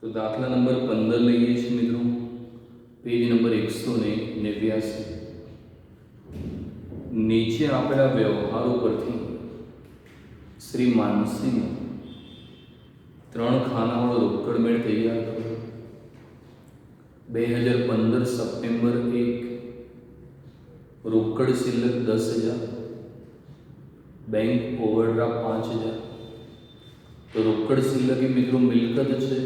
तो दाखला नंबर 15 લઈએ છીએ મિત્રો, પેજ નંબર 189। નીચે આપેલા વ્યવહારો પરથી શ્રી માનસીનો 3 ખાનાવાળો રોકડ મેળ તૈયાર કરો। 2015 સપ્ટેમ્બર 1, રોકડ શિલ્લક 10,000, બેંક ઓવરડ્રાફ્ટ 5,000। તો રોકડ શિલ્લક એ મિત્રો મિલકત છે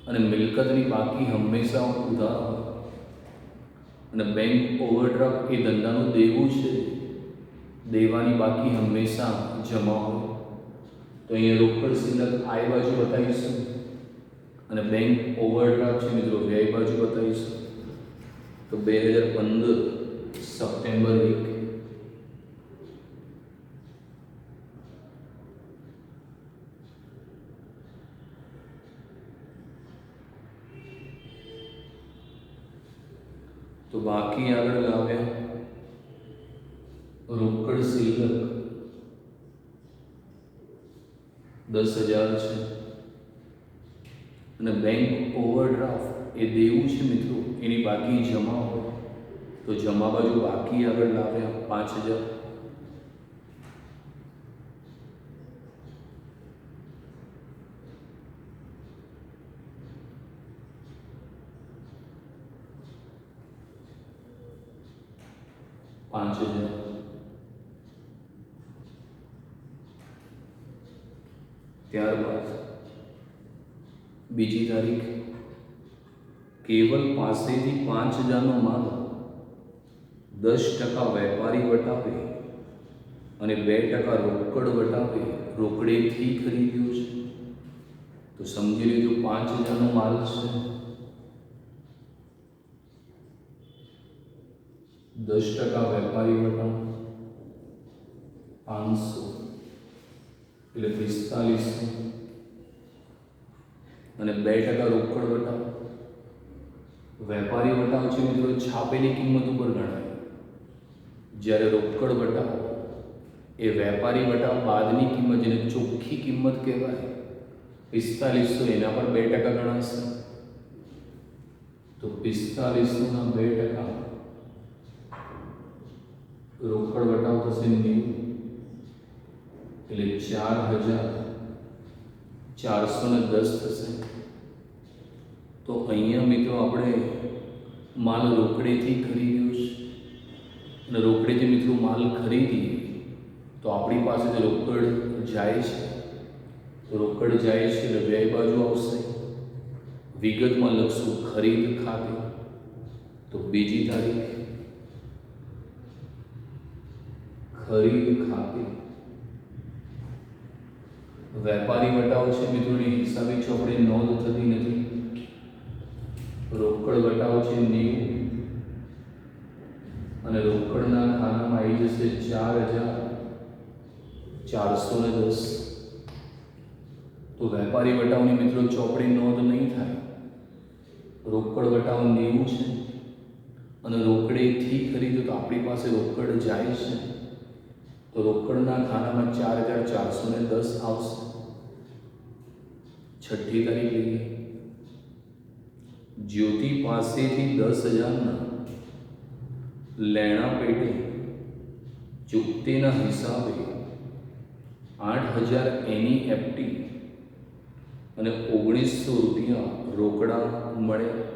અને મિલકતની બાકી હંમેશા ઉધાર હોય, અને બેંક ઓવરડ્રાફ્ટ એ ધંધાનું દેવું છે, દેવાની બાકી હંમેશા જમા હોય। તો અહીંયા રોકડ શિલ્લક આય બાજુ બતાવીશું અને બેંક ઓવરડ્રાફ્ટ છે મિત્રો વ્યય બાજુ બતાવીશું। તો 2015 સપ્ટેમ્બર 1, तो बाकी आगे लाव्या रोकड़ शिल्लक 10,000 है અને બેંક ઓવરડ્રાફ્ટ એ દેવું છે મિત્રો, એની બાકી જમા હોય તો જમા બાજુ બાકી આગળ લાવ્યા 5,000। ત્યારબાદ બીજી તારીખ, કેવલ પાસેથી 5,000નો માલ 10% વેપારી વટાવે અને 2% રોકડ વટાવે રોકડેથી ખરીદ્યો છે। તો સમજી લીધું 5,000નો માલ છે, 10% વેપારી વટાવ 500 એટલે 4500 અને 2% રોકડ વટાવ। વેપારી વટાવ છે મિત્રો છાપેલી કિંમત ઉપર ગણાય, જ્યારે રોકડ વટાવ એ વેપારી વટાવ બાદની કિંમત, જેને ચોખ્ખી કિંમત કહેવાય 4500, એના પર 2% ગણાશે। તો 4500ના 2% રોકડ વટાવ થશે 90 એટલે 4,410 થશે। તો અહીંયા મિત્રો આપણે માલ રોકડેથી ખરીદ્યો છે અને રોકડેથી મિત્રો માલ ખરીદીએ તો આપણી પાસેથી રોકડ જાય છે, તો રોકડ જાય છે એટલે વ્યય બાજુ આવશે। વિગતમાં લખશું ખરીદ ખાતે। તો બીજી તારીખ ખરીદ ખાતે વેપારી વટાવ છે મિત્રોની હિસાબી ચોપડી નોંધ થતી નથી, રોકડ વટાવ છે 90 અને રોકડના ખાનામાં આવી જશે 4,410। તો વેપારી વટાવની મિત્રો ચોપડી નોંધ નહીં થાય, રોકડ વટાવ 90 છે અને રોકડેથી ખરીદો તો આપણી પાસે રોકડ જાય છે, તો રોકડના ખાનામાં 4,410 આવશે। છઠ્ઠી તારીખ લઈએ, જ્યોતિ પાસેથી 10,000ના લેણા પેટે ચૂકતીના હિસાબે 8,000 NEFT અને 1,900 રૂપિયા રોકડા મળ્યા।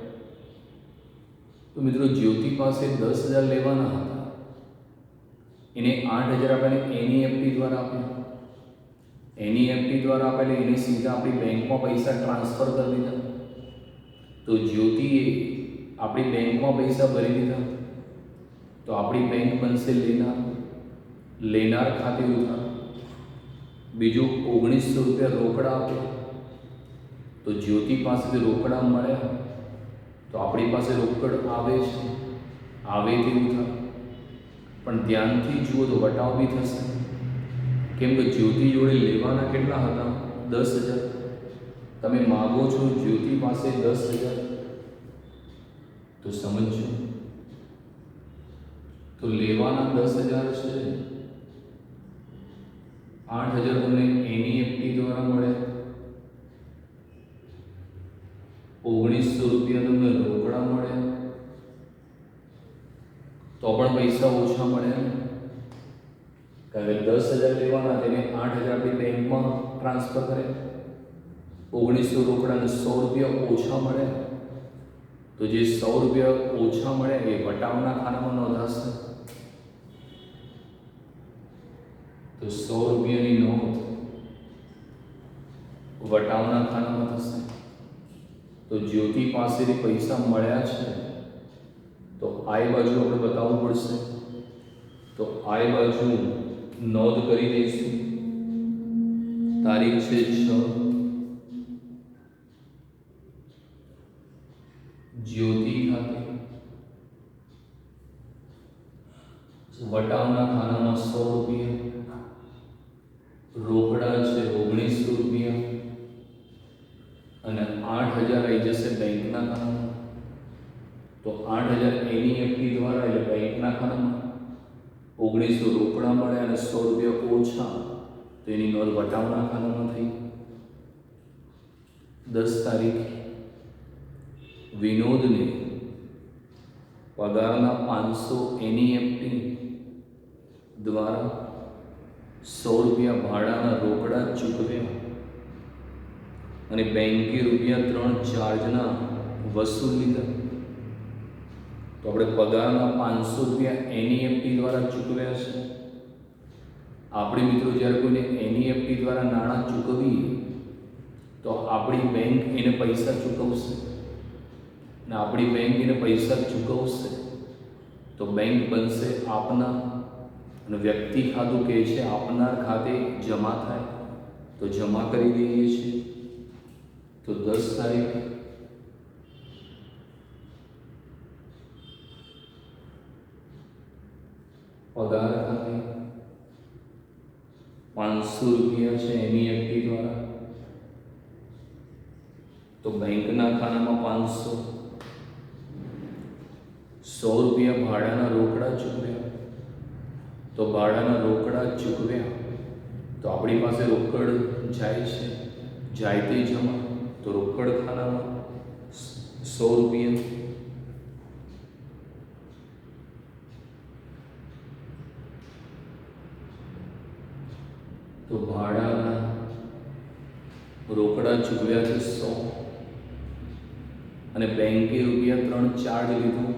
તો મિત્રો જ્યોતિ પાસે 10,000 લેવાના હતા, એને 8,000 આપણે NEFT દ્વારા આપ્યા, NEFT દ્વારા આપેલે એને સીધા આપણી બેંકમાં પૈસા ટ્રાન્સફર કરી દીધા। તો જ્યોતિએ આપણી બેંકમાં પૈસા ભરી દીધા, તો આપણી બેંક બનશે લેનાર, લેનાર ખાતે ઉધાર। બીજું 1,900 રૂપિયા રોકડા આપ્યા, તો જ્યોતિ પાસેથી રોકડા મળ્યા તો આપણી પાસે રોકડ આવે છે, આવેથી ઉધાર। પણ ધ્યાનથી જુઓ તો વટાવ બી થશે, કેમ કે જ્યોતિ જોડે લેવાના કેટલા હતા 10,000। તમે માગો છો જ્યોતિ પાસે 10,000, તો સમજો તો લેવાના 10,000 છે, 8,000 તમને NEFT દ્વારા મળે ₹1900 તમને રોકડા મળ્યા, તો પણ પૈસા ઓછા મળ્યા, કારણ કે 10,000 લેવાના તેને 8,000 આપણી બેંકમાં ટ્રાન્સફર કરે. 1900 રોકડા અને ₹100 ઓછા મળ્યા, તો જે ₹100 ઓછા મળ્યા એ વટાવના ખાનામાં નોંધાશે. તો ₹100ની નોંધ વટાવના ખાનામાં થશે. તો જ્યોતિ પાસેથી પૈસા મળ્યા છે, તો આ બાજુ આપણે બતાવવું પડશે. તો આ બાજુ નોંધ કરી દઈશું. તારીખ છે 6. જ્યોતિ ખાતે વટાવના ખાનામાં ₹100, રોકડા છે ₹1900 અને 8,000 આવી જશે બેંકના ખાનામાં. તો 8,000 NEFT દ્વારા એટલે બેંકના ખાનામાં, 1900 રોકડા મળ્યા અને ₹100 ઓછા, તો એની નોંધ વટાવના ખાનામાં થઈ. 10 તારીખ વિનોદને પગારના 500 NEFT દ્વારા ₹100 ભાડાના રોકડા ચૂકવ્યા અને બેંકે ₹3 ચાર્જના વસૂલ લીધા. તો આપણે પગારના 500 NEFT દ્વારા ચૂકવ્યા છે. આપણે મિત્રો જ્યારે કોઈને NEFT દ્વારા નાણાં ચૂકવીએ તો આપણી બેંક એને પૈસા ચૂકવશે, અને આપણી બેંક એને પૈસા ચૂકવશે તો બેંક બનશે આપનાર, અને વ્યક્તિ ખાતું કે છે આપનાર ખાતે જમા થાય, તો જમા કરી દઈએ છીએ. તો 10 તારીખ પગાર ખાતે ₹500 છે NEFT દ્વારા, તો બેંકના ખાનામાં 500, ₹100 ભાડાના રોકડા ચૂકવ્યા, તો ભાડાના રોકડા ચૂકવ્યા તો આપણી પાસે રોકડ જાય છે, જાય તે જમા, તો રોકડ ખાનામાં ₹100. તો ભાડાના રોકડા ચૂકવ્યા છે 100 અને બેંકે ₹3 ચાર્જ લીધું.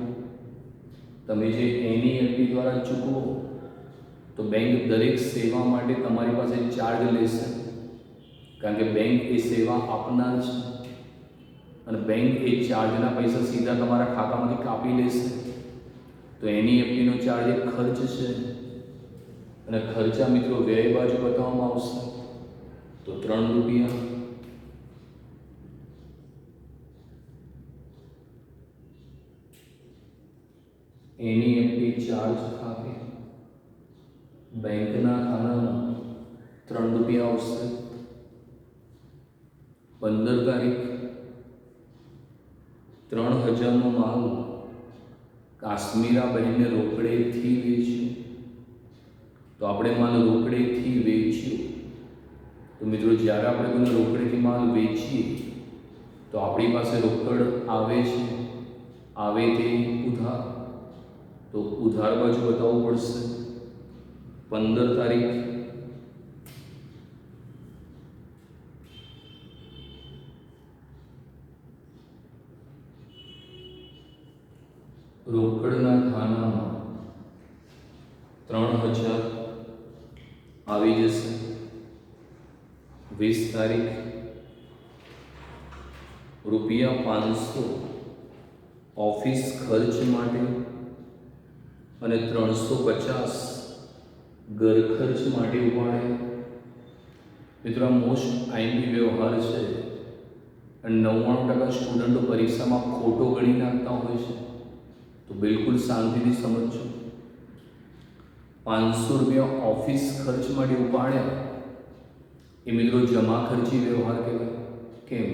તમે જે NEFT દ્વારા ચૂકવો તો બેંક દરેક સેવા માટે તમારી પાસે ચાર્જ લેશે, કારણ કે બેંક એ સેવા આપનાર છે અને બેંક એ ચાર્જના પૈસા સીધા તમારા ખાતામાંથી કાપી લેશે. તો NEFTનો ચાર્જ એક ખર્ચ છે, અને ખર્ચા મિત્રો વ્યય બાજુ બતાવવામાં આવશે. તો ₹3 NEFT ચાર્જ ખાતે બેંકના ખાનામાં ₹3 આવશે. 15 તારીખ 3,000નો માલ કાશ્મીરા બહેનને રોકડેથી વેચ્યો, તો આપણે માલ રોકડેથી વેચ્યો. તો મિત્રો જ્યારે આપણે કોઈને રોકડેથી માલ વેચીએ તો આપણી પાસે રોકડ આવે છે, આવે તે ઉધાર, તો ઉધાર બાજુ બતાવવું પડશે. 15 તારીખ રોકડના ખાનામાં 3,000 આવી જશે. 20 તારીખ ₹500 ઓફિસ ખર્ચ માટે અને 350 ઘર ખર્ચ માટે ઉપાડે. મિત્રો આ મોસ્ટ આઈએમપી વ્યવહાર છે અને 99% સ્ટુડન્ટો પરીક્ષામાં ખોટો ગણી નાખતા હોય છે, તો બિલકુલ શાંતિથી સમજજો. ₹500 ઓફિસ ખર્ચ માટે ઉપાડ્યા એ મિત્રો જમા ખર્ચી વ્યવહાર કહેવાય. કેમ?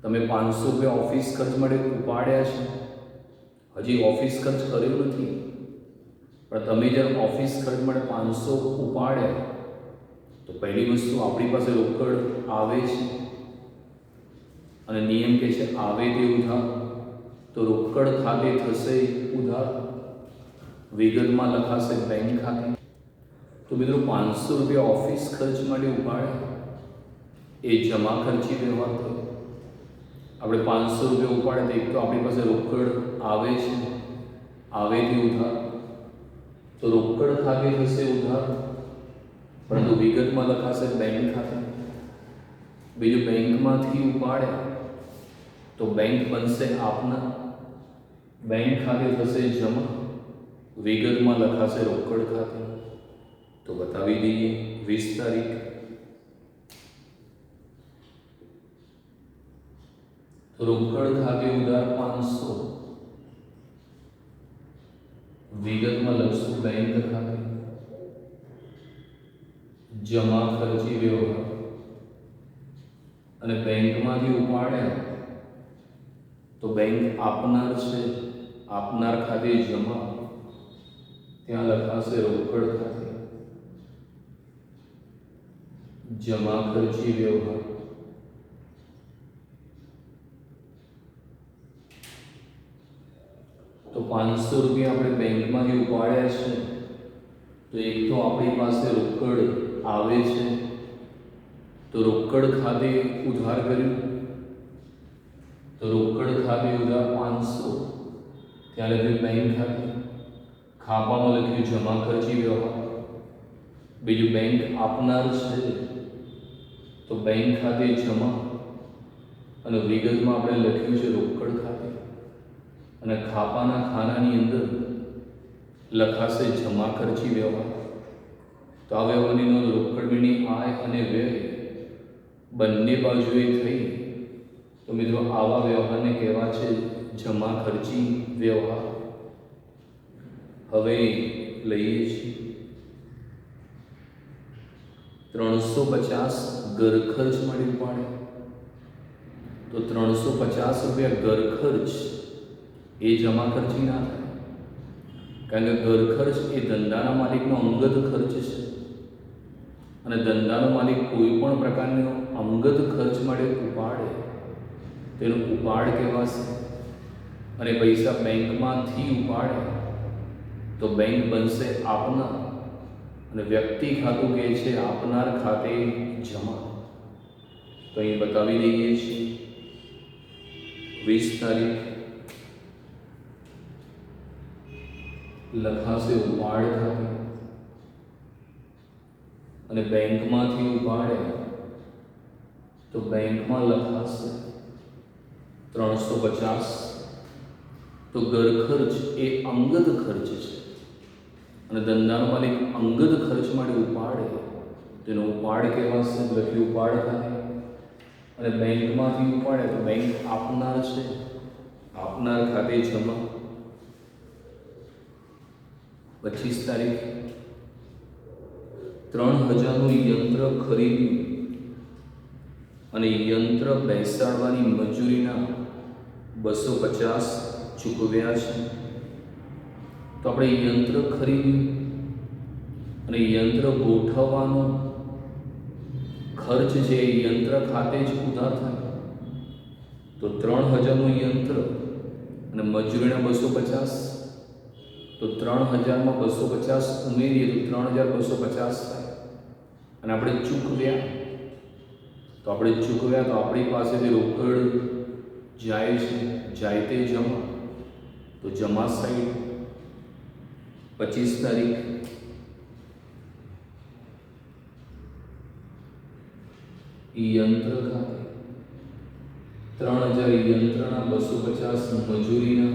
તમે ₹500 ઓફિસ ખર્ચ માટે ઉપાડ્યા છે, હજી ઓફિસ ખર્ચ કર્યો નથી, પણ તમે જ્યારે ઓફિસ ખર્ચ માટે 500 ઉપાડ્યા તો પહેલી વસ્તુ આપણી પાસે રોકડ આવે છે, અને નિયમ કહે છે આવે તે ઉધાર, તો રોકડ ખાતે થશે ઉધાર, વિગતમાં લખાશે બેંક ખાતે. તો મિત્રો 500 રૂપિયા ઓફિસ ખર્ચ માટે ઉપાડ્યા, એ જમા ખર્ચી વ્યવહાર થયો. આપણે 500 રૂપિયા ઉપાડે તો એક તો આપણી પાસે રોકડ આવે છે, આવે તે ઉધાર, તો રોકડ ખાતે થશે ઉધાર, પરંતુ વિગતમાં લખાશે બેંક ખાતે. બીજું બેંકમાંથી ઉપાડ્યા તો બેંક બનશે આપના, બેંક ખાતે થશે જમા, વિગતમાં લખાશે રોકડ ખાતે. તો બતાવી દઈએ 20 તારીખ. રોકડ ખાતે ઉધાર 500, વિગતમાં લખશું બેંક ખાતે, જમા ખર્ચી વ્યવહાર, અને બેંકમાંથી ઉપાડ્યા તો બેંક આપનાર છે, આપનાર ખાતે જમા, ત્યાં લખાશે રોકડ ખાતે, જમા ખર્ચી વ્યવહાર. તો 500 રૂપિયા આપણે બેંકમાંથી ઉપાડ્યા છે, તો એક તો આપણી પાસે રોકડ આવે છે, તો રોકડ ખાતે ઉધાર કર્યું, તો રોકડ ખાતે ઉધાર 500, ત્યાં લખ્યું બેંક ખાતે, ખાપામાં લખ્યું જમા ખર્ચી વ્યવહાર. બીજું બેંક આપનાર છે, તો બેંક ખાતે જમા, અને વિગતમાં આપણે લખ્યું છે રોકડ ખાતે, અને ખાપાના ખાનાની અંદર લખાશે જમા ખર્ચી વ્યવહાર. તો આ વ્યવહારની નોંધ રોકડની આય અને વ્યય બંને બાજુએ થઈ. તો મિત્રો આવા વ્યવહારને કહેવા છે જમા ખર્ચી વ્યવહાર. હવે લઈએ છીએ 350 ઘર ખર્ચ માટે ઉપાડે, તો 350 રૂપિયા ઘર ખર્ચ એ જમા ખર્ચી ના થાય, કારણ કે ઘર ખર્ચ એ ધંધાના માલિકનો અંગત ખર્ચ છે, અને ધંધાનો માલિક કોઈ પણ પ્રકારનો અંગત ખર્ચ માટે ઉપાડે તેનો ઉપાડ કહેવાશે. અને પૈસા બેંકમાંથી ઉપાડે તો બેંક બનશે આપનાર, અને વ્યક્તિ ખાતું કહે છે આપનાર ખાતે જમા. તો અહીં બતાવી દઈએ છીએ 20 તારીખ લખાશે ઉપાડ ખાતે, અને બેંકમાંથી ઉપાડે તો બેંકમાં લખાશે 350. તો ઘર ખર્ચ એ અંગત ખર્ચ છે, અને ધંધાનો માલિક અંગત ખર્ચ માટે ઉપાડે તેનો ઉપાડ કહેવાશે, લખ્યું ઉપાડ ખાતે. અને બેંકમાંથી ઉપાડે તો બેંક આપનાર છે, આપનાર ખાતે જમા. 25 તારીખ 3000નું યંત્ર ખરીદ્યું, અને યંત્ર બેસાડવાની મજૂરીના 250 ચૂકવ્યા છે. તો આપણે યંત્ર ખરીદ્યું અને યંત્ર ગોઠવવાનો ખર્ચ છે એ યંત્ર ખાતે જ ઉધાર થાય. તો 3000નું યંત્ર અને મજૂરીના 250, તો 3000માં 250 ઉમેરીએ તો 3250 થાય. અને આપણે ચૂકવ્યા તો આપણી પાસેથી રોકડ જાય છે, જાય તે જમા, તો જમા સાઈડ. 25 તારીખ યંત્ર ખાતે 3000 યંત્રના 250 મજૂરીના,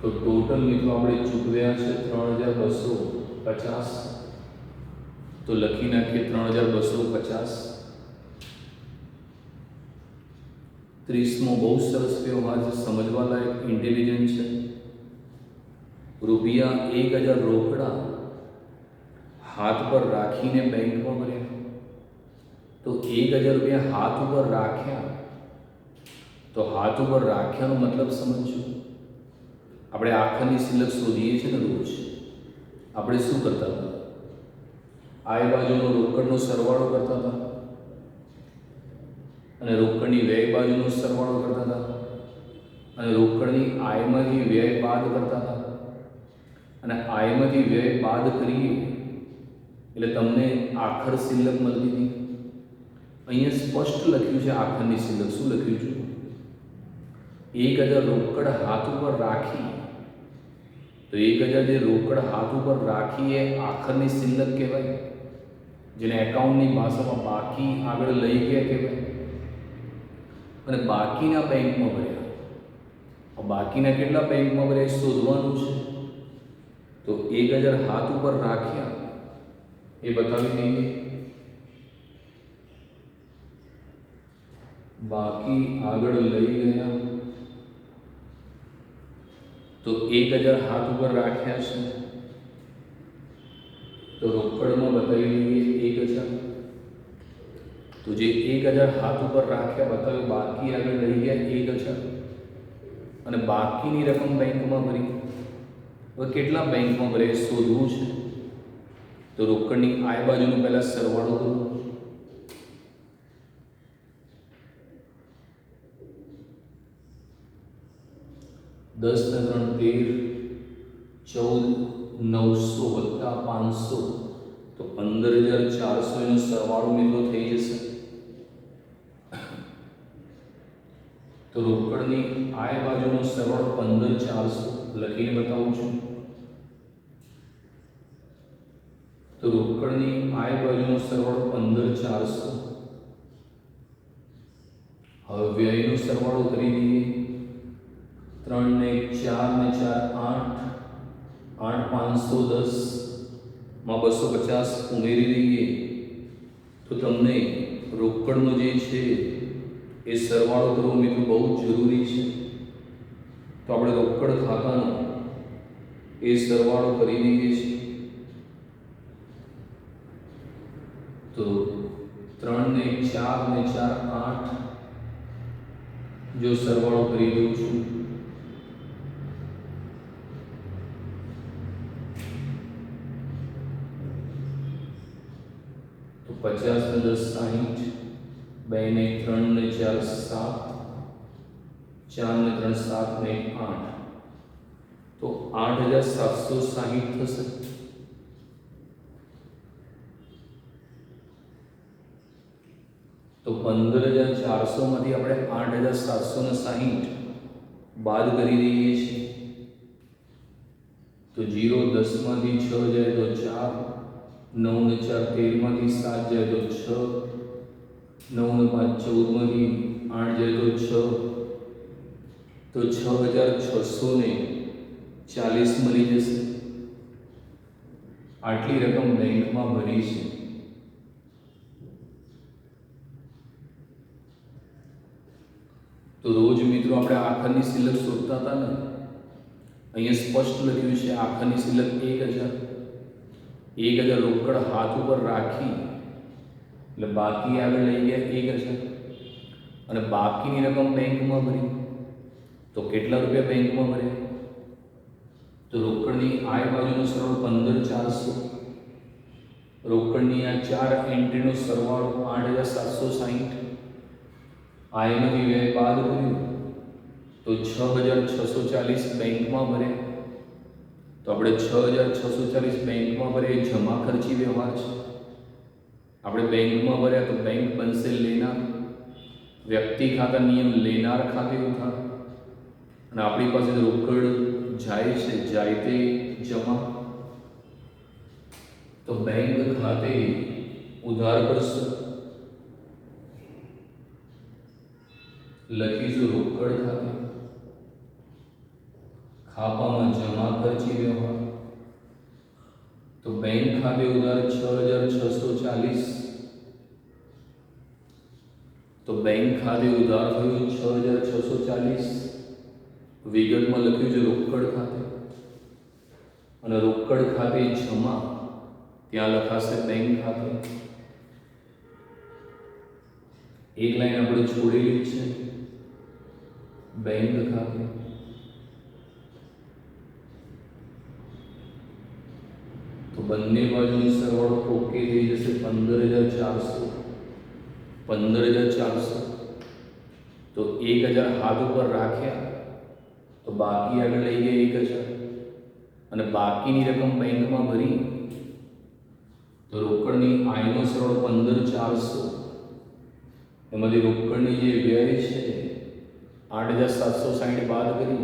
તો ટોટલ મિત્રો આપણે ચૂકવ્યા છે 3250. તો લખી નાખીએ 3250. 30મો બહુ સરસ વ્યવહાર છે, સમજવા લાયક, ઇન્ટેલિજન્ટ છે. રૂપિયા 1000 રોકડા હાથ પર રાખીને બેંકમાં ભર્યા, તો 1000 રૂપિયા હાથ ઉપર રાખ્યા, તો હાથ ઉપર રાખ્યાનો મતલબ સમજજો. આપણે આખરની સિલક શોધીએ છીએ ને રોજ, આપણે શું કરતા હતા? આ બાજુનો રોકડનો સરવાળો કરતા હતા, અને રોકડની વ્યય બાજુનો સરવાળો કરતા હતા, અને રોકડની આયમાંથી વ્યય બાદ કરતા હતા, અને આયમાંથી વ્યય બાદ કરીએ એટલે તમને આખર શિલ્લક મળતી હતી. અહીંયા સ્પષ્ટ લખ્યું છે આખરની શિલ્લક. શું લખ્યું છે? 1000 રોકડ હાથ ઉપર રાખી, તો 1000 જે રોકડ હાથ ઉપર રાખી એ આખરની શિલ્લક કહેવાય, જેને એકાઉન્ટની ભાષામાં બાકી આગળ લઈ ગયા કહેવાય. અને બાકીના બેંકમાં ભર્યા. બાકીના કેટલા બેંકમાં ભર્યા શોધવાનું છે. તો 1000 હાથ ઉપર રાખ્યા એ બતાવી દઈએ. બાકી આગળ લઈ ગયા, તો 1000 હાથ ઉપર રાખ્યા છે, તો રોકડમાં બતાવી દઈએ 1000. તો જે 1000 હાથ ઉપર રાખ્યા બતાવ્યું, બાકી આગળ લઈ ગયા 1000, અને બાકીની રકમ બેંકમાં ભરી. હવે કેટલા બેંકમાં ભરે શોધવું છે. તો રોકડની આય બાજુનો પહેલા સરવાળો કરો. 10 ને 3 13, 14 900 + 500, તો 15400 એનો સરવાળો મિત્રો થઈ જશે. તો રોકડની આય બાજુનો સરવાળો 15400 લખીને બતાવું છું. તો રોકડની આય બાજુનો સરવાળો 15400. હવે વ્યયનો સરવાળો કરી દઈએ. 3 ને 1 4 ને 4 8, 8 510 માં 250 ઉમેરી દઈએ, તો તમને રોકડનો જે છે એ સરવાળો કરવો મિત્રો બહુ જ જરૂરી છે. તો આપણે રોકડ ખાતાનો એ સરવાળો કરી દઈએ છીએ. તો 3 ને 1 4 ને 4 8, જો સરવાળો કરી દઉં છું, તો 50 ને 10 60, 2 ને 3 ને 4 7, 4 ને 3 7 ને 8, તો 8760 થશે. તો 15400 માંથી આપણે 8760 બાદ કરી દઈએ છીએ. તો 0 10 માંથી 6 જાય તો 4, 9 ને 4 13 માંથી 7 જાય તો 6, 9 ને 5 14 માંથી 8 જાય તો 6, તો 6640 મળી જશે. આટલી રકમ બેંકમાં ભરી છે. તો રોજ મિત્રો આપણે આખરની શિલ્લક શોધતા હતા ને, અહીંયા સ્પષ્ટ લખ્યું છે આખરની શિલ્લક 1000. 1000 રોકડ હાથ ઉપર રાખી એટલે બાકી આગળ લઈ ગયા 1000, અને બાકીની રકમ બેંકમાં ભરી. તો કેટલા રૂપિયા બેંકમાં ભર્યા? તો રોકડની આય બાજુનો સરવાળો 15400, રોકડની આ 4 એન્ટ્રીનો સરવાળો 8760, આયમાંથી વ્યય બાદ કર્યું તો 6640 બેંકમાં ભર્યા. તો આપણે 6640 બેંકમાં ભર્યા એ જમા ખર્ચી વ્યવહાર છે. આપણે બેંકમાં ભર્યા તો બેંક બનશે લેનાર, વ્યક્તિ ખાતા નિયમ લેનાર ખાતે ઉધાર, અને આપણી પાસે રોકડ જાય છે જાય તે જમા. તો બેંક ખાતે ઉધાર કરશું, લખીશું રોકડ ખાતે, ખાપામાં જમા ખર્ચી વ્યવહાર. તો બેંક ખાતે ઉધાર 6640, તો બેંક ખાતે ઉધાર થયું 6640. વિગતમાં લખ્યું છે રોકડ ખાતે, અને રોકડ ખાતે જમા ત્યાં લખાશે બેંક ખાતે. એક લાઈન આપણે છોડેલી છે બેંક ખાતે. તો બંને બાજુની સરવાળો ઓકે થઈ જશે. 15400, 15400 તો 1000 હાથ ઉપર રાખ્યા તો બાકી આગળ લઈ ગયા 1000 અને બાકીની રકમ બેંકમાં ભરી તો રોકડની આયનો સરળ 15400, એમાંથી રોકડની જે વ્યય છે 8760 બાદ કરી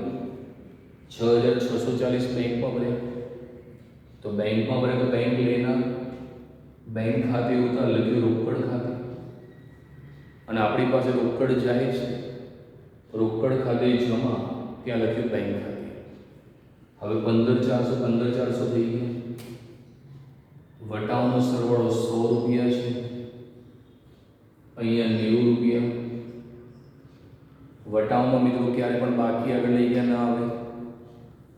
6640 બેંકમાં ભર્યા। તો બેંકમાં ભરે તો બેંક લેના, બેંક ખાતે ઉતાર લખ્યું રોકડ ખાતે, અને આપણી પાસે રોકડ જાય છે રોકડ ખાતે જમા, ત્યાં લખ્યું બેંક ખાતે। હવે 15400 થઈ ગયા। વટાવનો સરવાળો 100 રૂપિયા છે, અહીંયા 90 રૂપિયા। વટાવમાં મિત્રો ક્યારે પણ બાકી આગળ લઈ ગયા ના આવે।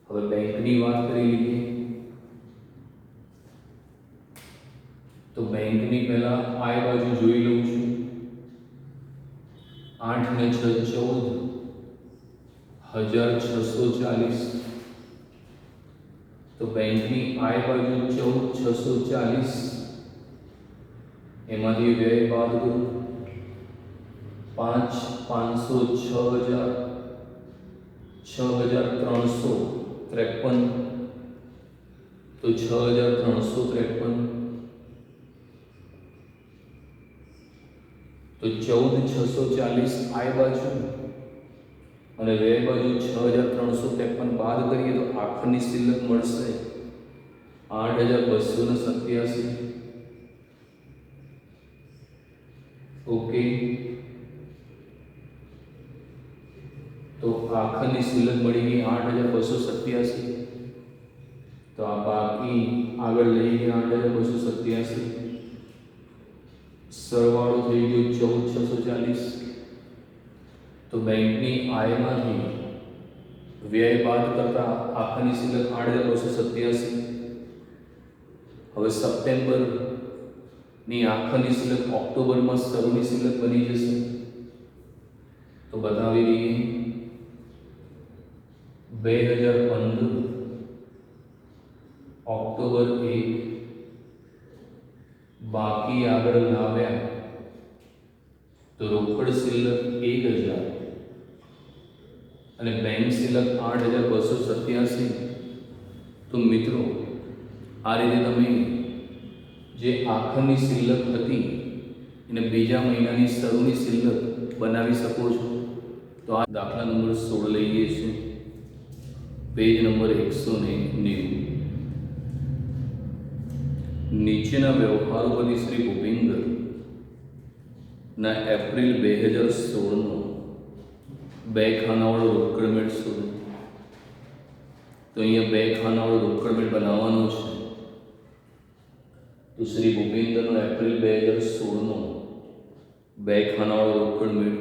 હવે બેંકની વાત કરી લઈએ તો બેંકની પહેલા આ બાજુ જોઈ લઉં છું। 8 ને 6 14,640, તો બેંકની આ બાજુ 14,640, એમાંથી વ્યય બાદ કરું 5,500 6,353, તો 6,353, તો 14,640 આ બાજુ અને વ્યય બાજુ 6,353 બાદ કરીએ તો આખરની શિલ્લક મળશે 8,287। ઓકે, તો આખરની શિલ્લક મળી ગઈ 8,287। તો આ બાકી આગળ લઈ ગયા 8,287, સરવાળો થઈ ગયો 14,640। તો બેંકની આયમાંથી વ્યય બાદ કરતા આખરની શિલ્લક 8,287। હવે સપ્ટેમ્બરની આખરની શિલ્લક ઓક્ટોબરમાં શરૂની શિલ્લક બની જશે, તો બતાવી દઈએ 2015 ઓક્ટોબર 1, બાકી આગળ લાવ્યા તો રોકડ શિલ્લક 1000 અને બેંક શિલ્લક 8,287। તો મિત્રો આ રીતે તમે જે આખરની શિલ્લક હતી એને બીજા મહિનાની શરૂની શિલ્લક બનાવી શકો છો। તો આ દાખલા નંબર 16 લઈએ છીએ, પેજ નંબર 190। નીચેના વ્યવહારો પરથી શ્રી ભૂપિન્દર ના એપ્રિલ 2016નો 2 ખાનાવાળો રોકડ મેળ શોધો। તો અહીંયા 2 ખાનાવાળો રોકડ મેળ બનાવવાનો છે। તો શ્રી ભૂપિન્દરનો એપ્રિલ 2016નો 2 ખાનાવાળો રોકડ મેળ,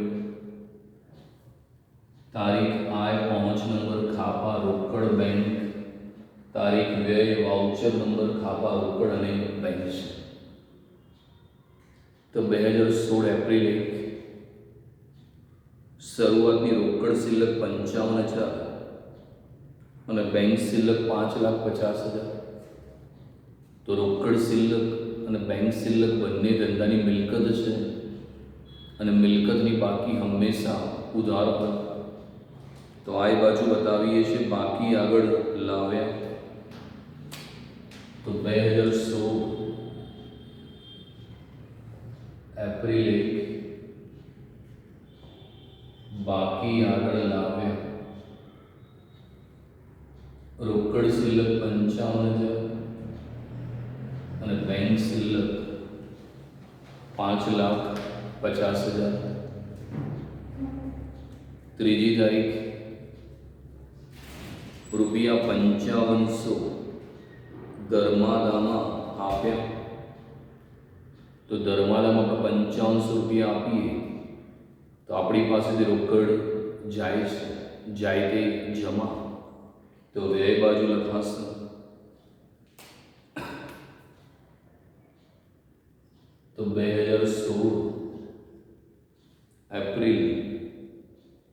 તારીખ આય પહોંચ નંબર ખાપા રોકડ બેંક, તારીખ વ્યય વાઉચર નંબર ખાપા રોકડ અને બેંક છે। તો 2016 એપ્રિલ 1, શરૂઆતની રોકડ શિલ્લક 55,000 અને બેંક શિલ્લક 5,50,000। તો રોકડ શિલ્લક અને બેંક શિલ્લક બંને ધંધાની મિલકત છે અને મિલકતની બાકી હંમેશા ઉધાર હોય। તો આ બાજુ બતાવીએ છીએ બાકી આગળ લાવ્યા તો 2016 એપ્રિલ 1, બાકી આગળ લાવ્યા રોકડ શિલ્લક 55,000 અને બેંક શિલ્લક 5,50,000। ત્રીજી તારીખ ₹5500 ધર્માદામાં આપ્યા, તો ધર્માદામાં આપણે 5500 રૂપિયા આપીએ તો આપણી પાસેથી રોકડ જાય છે, જાય તે જમા, તો વ્યય બાજુ લખાશે તો 2016 એપ્રિલ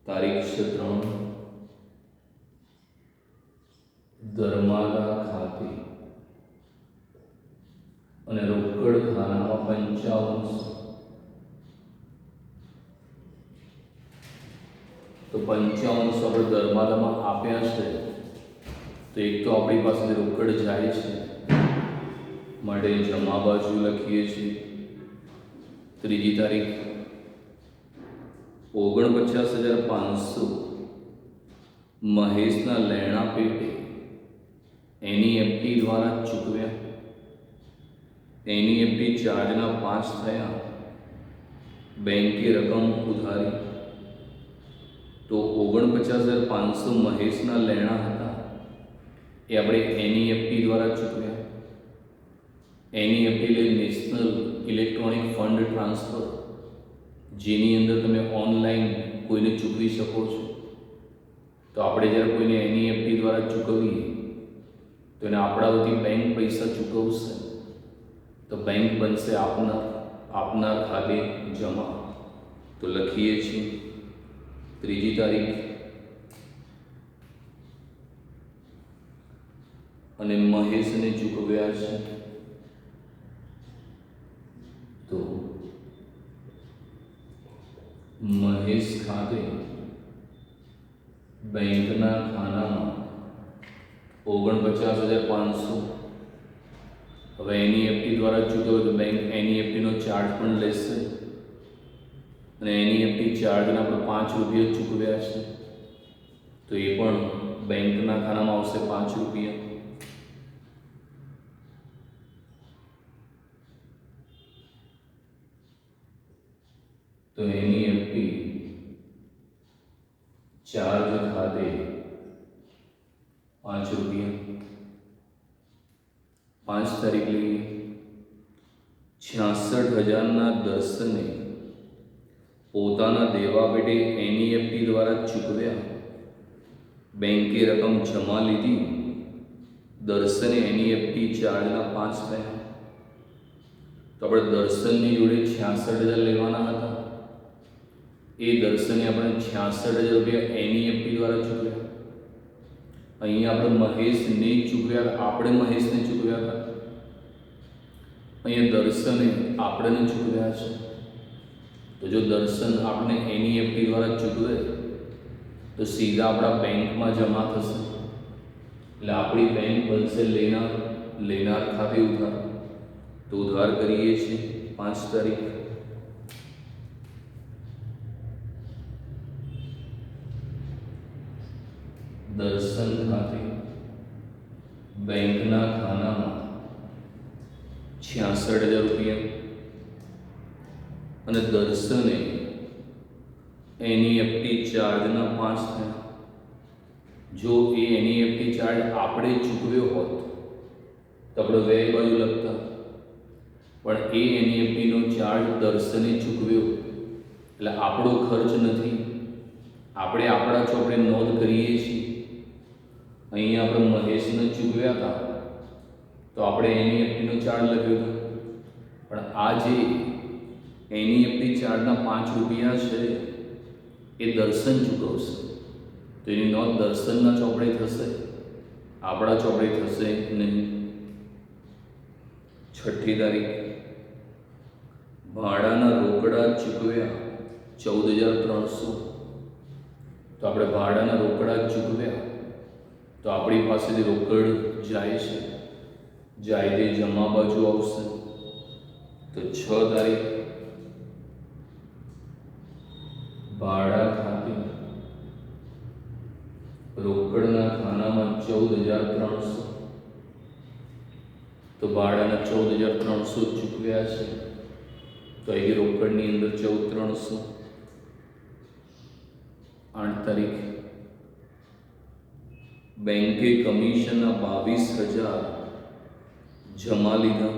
તારીખ 3 ધર્માદા ખાતે અને રોકડ ખાનામાં 5500 તો 5500 આપણે દરમાલામાં આપ્યા છે, તો એક તો આપણી પાસે રોકડ જાય છે માટે જમા બાજુ લખીએ છીએ. ત્રીજી તારીખ 49,500 મહેશના લેણા પેટે એનઈએફટી દ્વારા ચૂકવ્યા. એનઈએફટી ચાર્જના 5 થયા, બેંકે રકમ ઉધારી. તો 49,500 મહેશના લેણા હતા, એ આપણે એનઈએફટી દ્વારા ચૂકવ્યા. એનઈએફટી એટલે નેશનલ ઇલેક્ટ્રોનિક ફંડ ટ્રાન્સફર, જેની અંદર તમે ઓનલાઈન કોઈને ચૂકવી શકો છો. તો આપણે જ્યારે કોઈને એનઈએફટી દ્વારા ચૂકવીએ તો એને આપણા વતી બેંક પૈસા ચૂકવશે, તો બેંક બનશે આપનાર ખાતે જમા. તો લખીએ છીએ ત્રીજી તારીખ અને મહેશને ચૂકવ્યા છે. તો મહેશ ખાતે બેંકના ખાનામાં 49,500. હવે એનઈએફટી દ્વારા ચૂકવ્યો તો બેંક એનઈએફટીનો ચાર્જ પણ લેશે, અને એનઈએફટી ચાર્જના આપણે 5 રૂપિયા ચૂકવ્યા છે, તો એ પણ બેંકના ખાનામાં આવશે 5 રૂપિયા. તો એનઈએફટી ચાર્જ ખાતે 5 રૂપિયા. 5 તારીખ લઈએ 66,000ના દર્શને પોતાના દેવા પેટે એનઈએફટી દ્વારા ચૂકવ્યા. બેંકે રકમ જમા લીધી, દર્શને એનઈએફટી ચાર્જના 5 થયા. તો આપણે દર્શનની જોડે 66,000 લેવાના હતા, એ દર્શને આપણે 66,000 રૂપિયા એનઈએફટી દ્વારા ચૂકવ્યા. અહીંયા આપણે મહેશને ચૂકવ્યા, આપણે મહેશને ચૂકવ્યા હતા. અહીંયા દર્શને આપણને ચૂકવ્યા છે. તો જો દર્શન આપણે એનઈએફટી દ્વારા ચૂકવે તો સીધા આપણા બેંકમાં જમા થશે, એટલે આપણી બેંક બનશે લેનાર ખાતે ઉધાર. તો ઉધાર કરીએ છીએ 5 તારીખ. દર્શન ખાતે બેંકના ખાનામાં 66,000 રૂપિયા, અને દર્શને એનઈએફટી ચાર્જના 5 થયા. જો એ એનઈએફટી ચાર્જ આપણે ચૂકવ્યો હોત તો આપણે વ્યય બાજુ લખતા, પણ એ એનઈએફટીનો ચાર્જ દર્શને ચૂકવ્યો એટલે આપણો ખર્ચ નથી, આપણે આપણા ચોપડે નોંધ કરીએ છીએ. અહીંયા આપણે મહેશને ચૂકવ્યા હતા તો આપણે એનઈએફટીનો ચાર્જ લખ્યો હતો, પણ આ જે એનઈએફટી ચાર્જના 5 રૂપિયા છે એ દર્શન ચૂકવશે, તો એની નોંધ દર્શનના ચોપડે થશે, આપણા ચોપડે થશે નહીં. 6ઠ્ઠી તારીખ ભાડાના રોકડા ચૂકવ્યા 14,300. તો આપણે ભાડાના રોકડા ચૂકવ્યા તો આપણી પાસેથી રોકડ જાય છે, જાય તે જમા બાજુ આવશે. તો 6 તારીખ ભાડા ખાતે રોકડના ખાનામાં 14,300. તો ભાડાના 14,300 ચૂકવ્યા છે, તો અહીં રોકડની અંદર 14,300. 8 તારીખ બેંકે કમિશનના 22,000 જમા લીધા.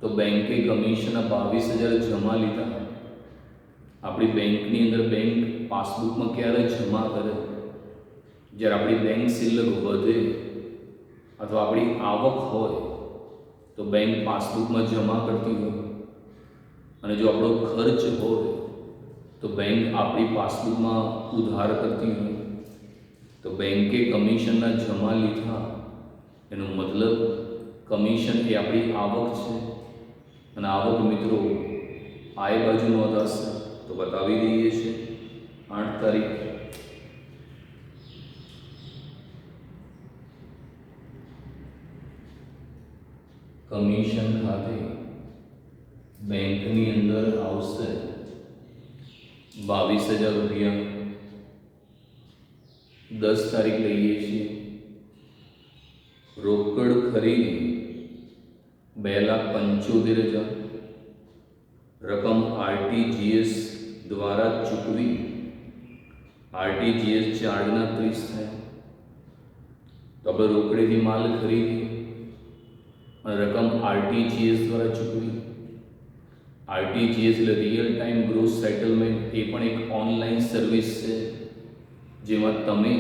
તો બેંકે કમિશનના 22,000 જમા લીધા. આપણી બેંકની અંદર બેંક પાસબુકમાં ક્યારે જમા કરે? જ્યારે આપણી બેંક શિલ્લક વધે અથવા આપણી આવક હોય તો બેંક પાસબુકમાં જમા કરતી હોય, અને જો આપણો ખર્ચ હોય તો બેંક આપણી પાસબુકમાં ઉધાર કરતી હોય. તો બેંકે કમિશનના જમા લીધા એનો મતલબ કમિશન એ આપણી આવક છે, અને આવક મિત્રો આય બાજુ નોંધાશે તો બતાવી દઈએ છીએ. 8 તારીખ કમિશન ખાતે બેંકની અંદર આવશે 22,000 રૂપિયા. 10 તારીખ લઈએ છીએ. રોકડ ખરીદી 2,75,000 રકમ આરટીજીએસ દ્વારા ચૂકવી. આરટીજીએસ ચાર્જના 30 થયા. તો આપણે રોકડેથી માલ ખરીદી અને રકમ આરટીજીએસ દ્વારા ચૂકવી. આરટીજીએસ એટલે રિયલ ટાઈમ ગ્રોસ સેટલમેન્ટ. એ પણ એક ઓનલાઈન સર્વિસ છે જેમાં તમે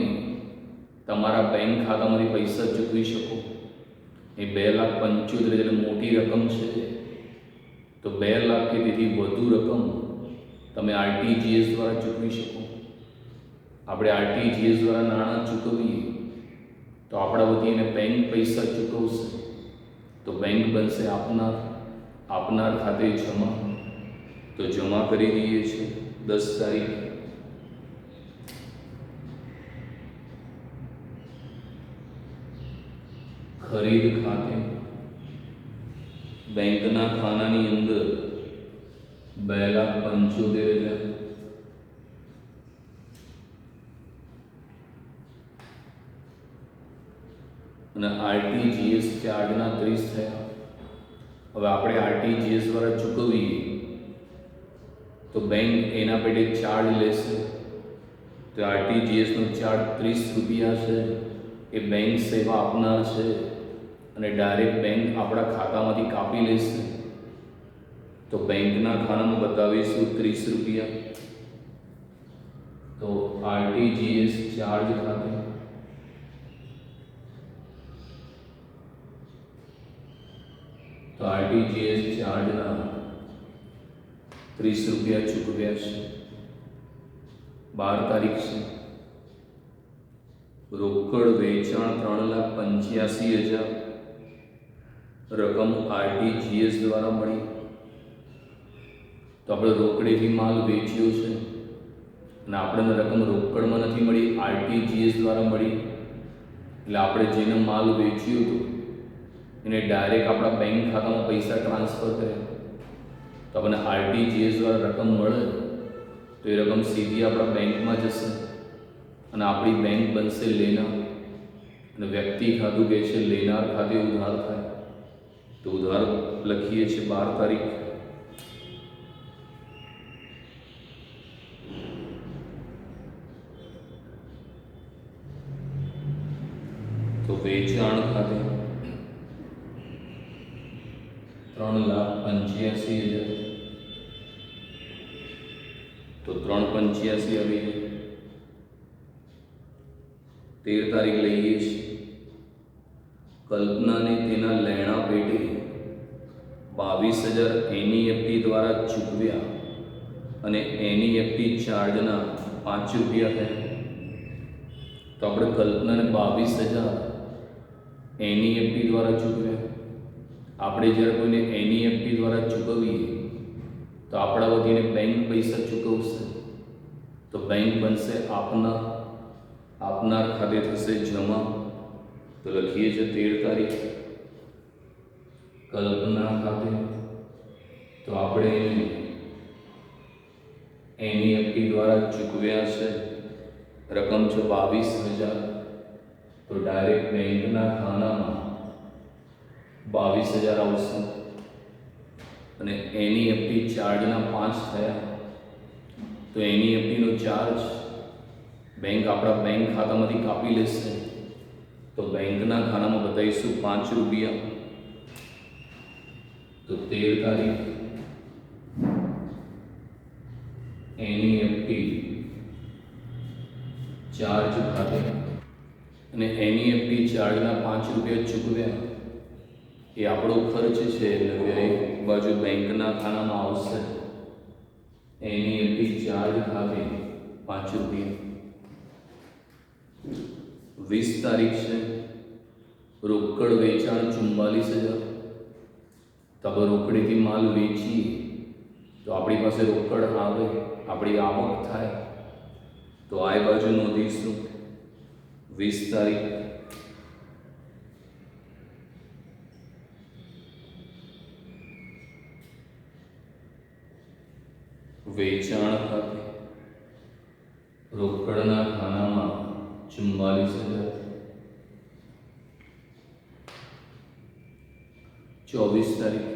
તમારા બેંક ખાતામાંથી પૈસા ચૂકવી શકો. એ 2,75,000 એટલે મોટી રકમ છે. તો 2 લાખ કે તેથી વધુ રકમ તમે આરટીજીએસ દ્વારા ચૂકવી શકો. આપણે આરટીજીએસ દ્વારા નાણાં ચૂકવીએ તો આપણા વતી એને બેંક પૈસા ચૂકવશે. તો બેંક બનશે આપનાર. આપનાર ખાતે જમા. તો જમા કરી દઈએ છીએ 10 તારીખ. ખરીદ ખાતે બેંકના ખાનાની અંદર 2,75,000 અને આરટીજીએસ ચાર્જના 30 થયા. હવે આપણે આરટીજીએસ દ્વારા ચૂકવીએ તો બેંક એના પેટે ચાર્જ લેશે. તો આરટીજીએસનો ચાર્જ 30 રૂપિયા છે. એ બેંક સેવા આપનાર છે અને ડાયરેક્ટ બેંક આપણા ખાતામાંથી કાપી લેશે. તો બેંકના ખાનામાં બતાવીશું 30 રૂપિયા. તો આરટીજીએસ ચાર્જ ખાતે તો આરટીજીએસ ચાર્જના 30 રૂપિયા ચૂકવ્યા છે. 12 તારીખ છે. રોકડ વેચાણ 3,85,000 રકમ આરટીજીએસ દ્વારા મળી. તો આપણે રોકડેથી માલ વેચ્યો છે અને આપણને રકમ રોકડમાં નથી મળી, આરટીજીએસ દ્વારા મળી. એટલે આપણે જેને માલ વેચ્યું હતું એને ડાયરેક્ટ આપણા બેંક ખાતામાં પૈસા ટ્રાન્સફર કર્યા. તો આપણને આરટીજીએસ દ્વારા રકમ મળે તો એ રકમ સીધી આપણા બેંકમાં જશે અને આપણી બેંક બનશે લેનાર. અને વ્યક્તિ ખાતું કહે છે લેનાર ખાતે ઉધાર થાય. તો ઉધાર લખીએ છીએ 12 તારીખ. તો વેચાણ ખાતે 3,85,000. તો 3,85,000 આવી ગઈ. 13 તારીખ લઈએ છીએ. કલ્પનાને તેના લેણા પેટે 22,000 એનઈએફટી દ્વારા ચૂકવ્યા અને એનઈએફટી ચાર્જના 5 રૂપિયા થયા. તો આપણે કલ્પનાને 22,000 એનઈએફટી દ્વારા ચૂકવ્યા. આપણે જ્યારે કોઈને એનઈએફટી દ્વારા ચૂકવીએ તો આપણા વતીને બેંક પૈસા ચૂકવશે. તો બેંક બનશે આપનાર. આપનાર ખાતે થશે જમા. તો લખીએ છીએ 13 તારીખ. કલ્પના ખાતે તો આપણે એને એનઈએફટી દ્વારા ચૂકવ્યા છે. રકમ છે 22,000. તો ડાયરેક્ટ બેંકના ખાનામાં 22,000 આવશે અને એનઈએફટી ચાર્જના 5 થયા. તો એનઈએફટીનો ચાર્જ બેંક આપણા બેંક ખાતામાંથી કાપી લેશે. તો બેંકના ખાનામાં બતાવીશું 5 રૂપિયા. તો 13 તારીખ એનઈએફટી ચાર્જ ખાતે અને એનઈએફટી ચાર્જના 5 રૂપિયા ચૂકવ્યા. એ આપણો ખર્ચ છે એટલે વ્યય બાજુ બેંકના ખાનામાં આવશે. એનઈએફટી ચાર્જ ખાતે 5 રૂપિયા. 20 તારીખ છે. રોકડ વેચાણ 44,000. તો આપણે રોકડેથી માલ વેચીએ તો આપણી પાસે રોકડ આવે, આપણી આવક થાય. તો આ બાજુ નોંધીશું 20 તારીખ, વેચાણ ખાતે રોકડના ખાનામાં 44,000, 24 તારીખ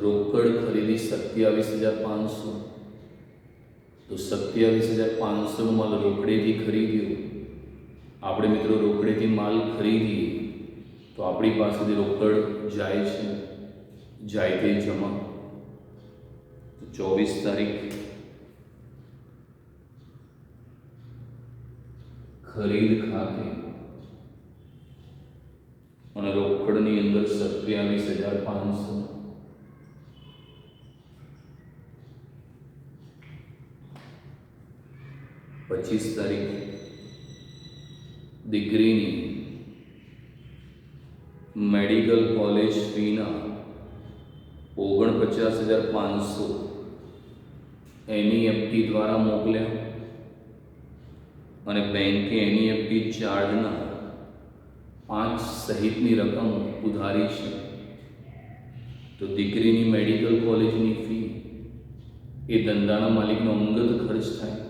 રોકડ ખરીદી 27,500, તો 27,500 માલ રોકડેથી ખરીદ્યો. આપણે મિત્રો રોકડેથી માલ ખરીદીએ તો આપણી પાસેથી રોકડ જાય છે, જાય તે જમા. તો 24 તારીખ ખરીદ ખાતે અને રોકડની અંદર 27,500. 25 તારીખ દીકરીની મેડિકલ કોલેજ ફીના 49,500 એનઈએફટી દ્વારા મોકલ્યા અને બેંકે એનઈએફટી ચાર્જના 5 સહિતની રકમ ઉધારી છે. તો દીકરીની મેડિકલ કોલેજની ફી એ ધંધાના માલિકનો અંગત ખર્ચ થાય,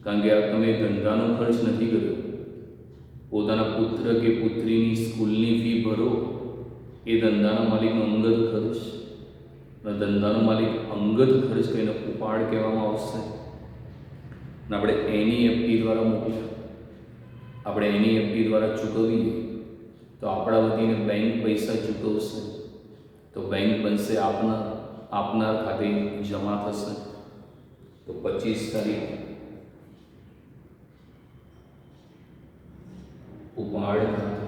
કારણ કે આ તમે ધંધાનો ખર્ચ નથી કર્યો. પોતાના પુત્ર કે પુત્રીની સ્કૂલની ફી ભરો એ ધંધાના માલિકનો અંગત ખર્ચ, અને ધંધાનો માલિક અંગત ખર્ચ કહીને ઉપાડ કહેવામાં આવશે. અને આપણે એનઈએફટી દ્વારા મોકલ્યા, આપણે એનઈએફટી દ્વારા ચૂકવીએ તો આપણા વતીને બેંક પૈસા ચૂકવશે, તો બેંક બનશે આપનાર ખાતે જમા થશે. તો 25 તારીખ ઉપાડ ખાતે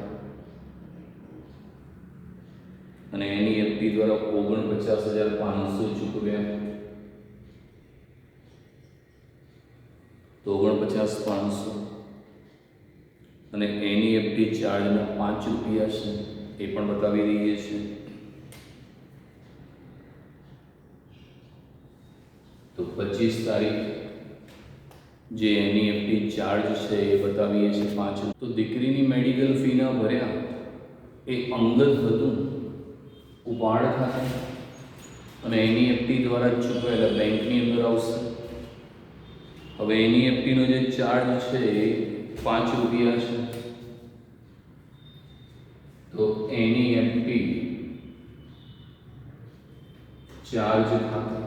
અને એનઈએફટી દ્વારા 49,500 ચૂકવ્યા. તો 49,500 અને એનઈએફટી ચાર્જના 5 રૂપિયા છે, એ પણ બતાવી દઈએ છીએ. તો 25 તારીખ જે એનઈએફટી ચાર્જ છે એ બતાવીએ છીએ 5. તો દીકરીની મેડિકલ ફીના ભર્યા એ અંગત હતું ઉપાડ ખાતે અને એનઈએફટી દ્વારા ચૂકવેલા બેંકની અંદર આવશે. હવે એનઈએફટીનો જે ચાર્જ છે એ 5 રૂપિયા છે. તો એનઈએફટી ચાર્જ ખાતે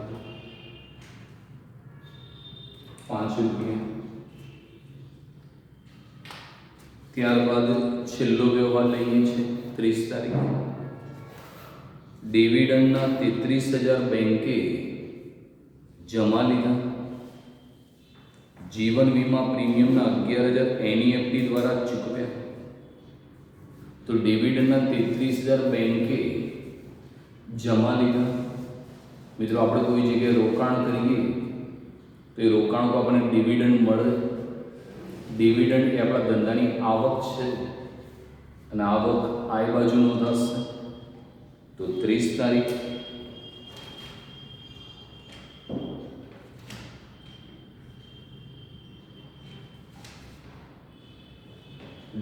5 રૂપિયા. ત્યારબાદ છેલ્લો વ્યવહાર લઈએ છીએ 30 તારીખે. ડિવિડન્ડના 33,000 બેંકે જમા લીધા. જીવન વીમા પ્રીમિયમના 11,000 એનઈએફટી દ્વારા ચૂકવ્યા. તો ડિવિડન્ડના 33,000 બેંકે જમા લીધા. મિત્રો આપણે કોઈ જગ્યાએ રોકાણ કરીએ તો એ રોકાણ પર આપણને ડિવિડન્ડ મળે. ડિવિડન્ડ એ આપણા ધંધાની આવક છે અને આવક આ બાજુ નોંધાશે. તો 30 તારીખ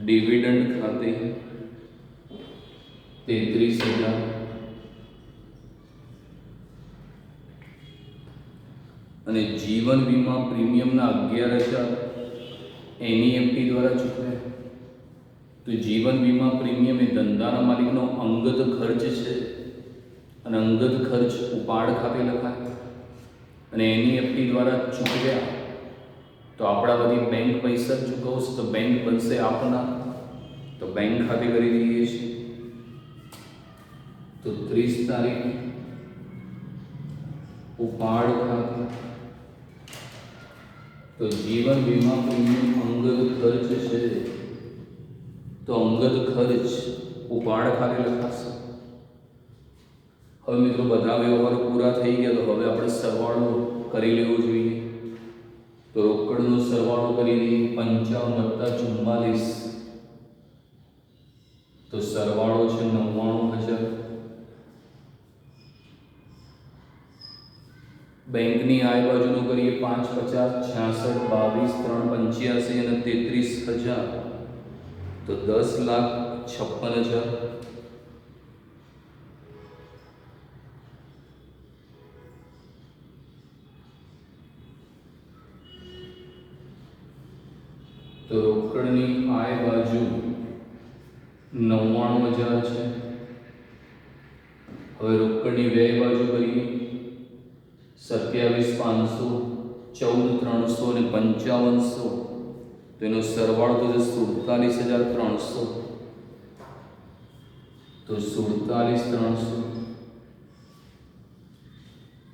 ડિવિડન્ડ ખાતે 33,000 અને જીવન વીમા પ્રીમિયમના 11,000 એનઈએફટી દ્વારા ચૂકવ્યા. તો જીવન વીમા પ્રીમિયમ એ ધંધાના માલિકનો અંગત ખર્ચ છે અને અંગત ખર્ચ ઉપાડ ખાતે લખાય અને એનઈએફટી દ્વારા ચૂકવ્યા તો આપણા બધી બેંક પૈસા ચૂકવશે, તો બેંક બનશે આપના, તો બેંક ખાતે કરી દઈએ છીએ. તો 30 તારીખ ઉપાડ ખાતે તો જીવન વીમા પ્રીમિયમ અંગત ખર્ચ છે, તો અંગત ખર્ચ ઉપાડ ખાતે લખાશે. હવે મિત્રો બધા વ્યવહારો પૂરા થઈ ગયા, તો હવે આપણે સરવાળો કરી લેવો જોઈએ. તો રોકડનો સરવાળો કરી દઈએ 55 + 44, તો સરવાળો છે 99,000. બેંકની આય બાજુનું કરીએ 550, 66, 22, 3, 85 અને 33,000, તો 10,56,000. તો રોકડની આય બાજુ 99,000 છે. હવે રોકડની વ્યય બાજુ કરીએ 27,500, 14,300 અને 5500. તો એનો સરવાળો તો 47,300. તો 47,300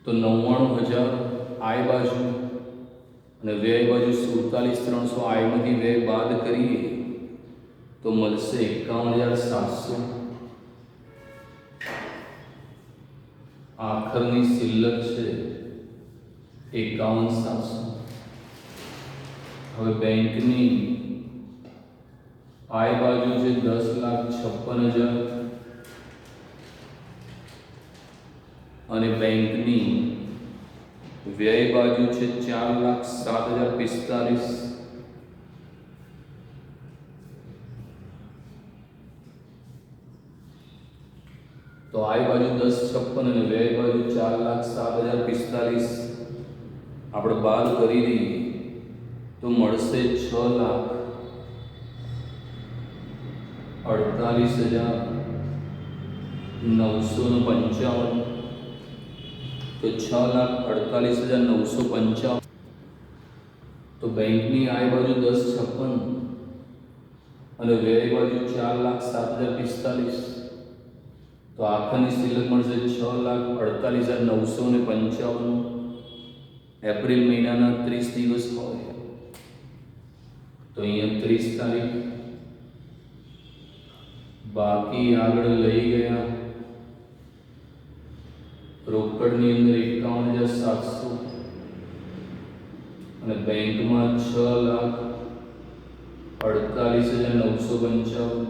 તો 99,000 આય બાજુ અને વ્યય બાજુ 47,300. આયમાંથી વ્યય બાદ કરીએ તો મળશે 51,700. આખરની શિલ્લક છે 51,700. હવે બેંકની આય બાજુ છે 10,56,000 અને બેંકની વ્યય બાજુ છે 4,07,045. તો આય બાજુ 10,56 અને વ્યય બાજુ 4,07,045 આપણે બાદ કરી દઈએ તો મળશે 6,48,955. તો 6,48,955. તો બેંકની આય બાજુ 10,56 અને વ્યય બાજુ 4,07,045. તો આખરની શિલ્લક મળશે 6,48,955. એપ્રિલ મહિનાના 30 દિવસ હોય તો અહીંયા 30 તારીખ. બાકી આગળ લઈ ગયા રોકડની અંદર 51,700 અને બેંકમાં 6,48,955.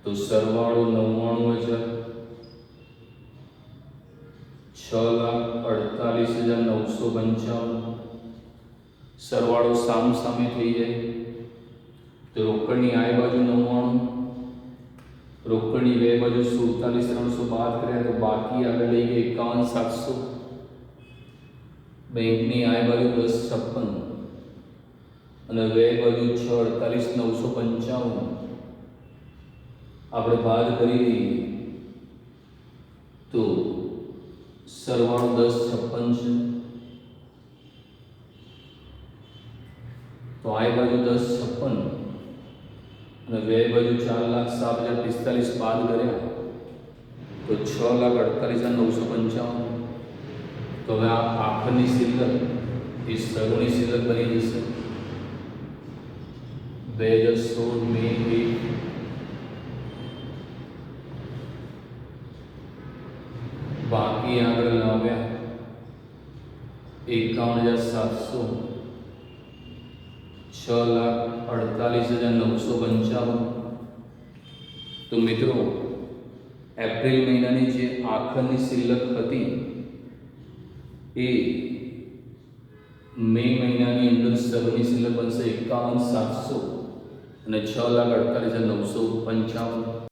તો સરવાળો 99,000, 6,48,955. સરવાળો સામે થઈ જાય તો રોકડની આય બાજુ 99, રોકડની વ્યય બાજુ 47,300 બાદ કર્યા તો બાકી આગળ લઈ ગયા 51,700. બેંકની આય બાજુ 10,56 અને વ્યય બાજુ 6,48,955. આપણે બાદ કરી દઈએ તો સરવાળો 10,56 છે. તો આય બાજુ 10,56 અને વ્યય બાજુ 4,07,045 બાદ કર્યા તો 6,48,955. તો હવે આ આખરની શિલ્લક એ શરૂની શિલ્લક બની જશે 2016 મે 1. બાકી આગળ લાવ્યા 51,700, 6,48,955. તો મિત્રો એપ્રિલ મહિનાની જે આખરની શિલ્લક હતી એ મે મહિનાની અંદર શરૂની શિલ્લક બનશે 51,700 અને 6,48,955.